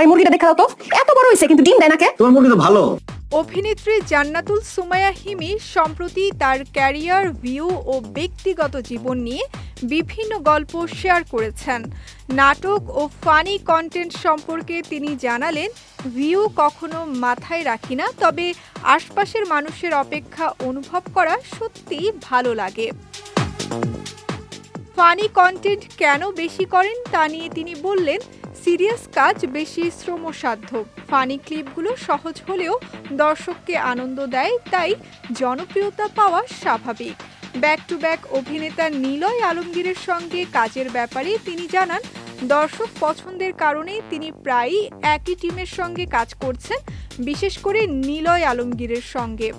আমার মুরগিটা দেখা দাও তো, এত বড় হয়েছে কিন্তু ডিম দেয় না কে? তোমার মুরগি তো ভালো। অভিনেত্রী জান্নাতুল সুমাইয়া হিমি সম্প্রতি তার ক্যারিয়ার, ভিউ ও ব্যক্তিগত জীবন নিয়ে বিভিন্ন গল্প শেয়ার করেছেন। নাটক ও ফানি কন্টেন্ট সম্পর্কে তিনি জানালেন, ভিউ কখনো মাথায় রাখি না, তবে আশপাশের মানুষের অপেক্ষা অনুভব করা সত্যিই ভালো লাগে। ফানি কন্টেন্ট কেন বেশি করেন তা নিয়ে তিনি বললেন, সিরিয়াস কাজ বেশি শ্রমসাধ্য। ফানি ক্লিপগুলো সহজ হলেও দর্শককে আনন্দ দেয়, তাই জনপ্রিয়তা পাওয়া স্বাভাবিক। ব্যাক টু ব্যাক অভিনেতা নিলয় আলমগীরের সঙ্গে কাজের ব্যাপারে তিনি জানান, দর্শক পছন্দের কারণে তিনি প্রায়ই একই টিমের সঙ্গে কাজ করছেন, বিশেষ করে নিলয় আলমগীরের সঙ্গে।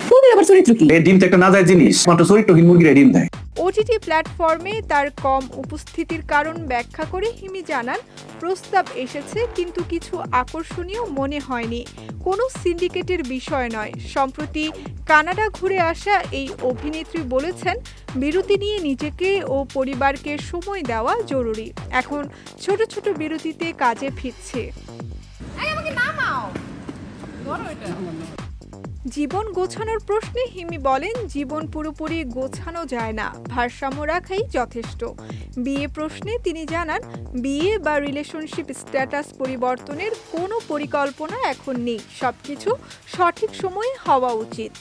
মুরগির আবার চরিত্র কি? এই ডিম তো একটা নাজায়েজ জিনিস, মাত্র চরিত্রহীন মুরগির ডিম দেয়। ওটিটি প্ল্যাটফর্মে তার কম উপস্থিতির কারণ ব্যাখ্যা করে হিমি জানান, প্রস্তাব এসেছে কিন্তু কিছু আকর্ষণীয় মনে হয়নি, কোনো সিন্ডিকেটের বিষয় নয়। সম্প্রতি কানাডা ঘুরে আসা এই অভিনেত্রী বলেছেন, বিরতি নিয়ে নিজেকে ও পরিবারকে সময় দেওয়া জরুরি। এখন ছোট ছোট বিরতিতে কাজে ফিরছে। জীবন গোছানোর প্রশ্নে হিমি বলেন, জীবন পুরোপুরি গোছানো যায় না, ভারসাম্য রাখাই যথেষ্ট। বিয়ে প্রশ্নে তিনি জানান, বিয়ে বা রিলেশনশিপ স্ট্যাটাস পরিবর্তনের কোনো পরিকল্পনা এখন নেই, সবকিছু সঠিক সময়ে হওয়া উচিত।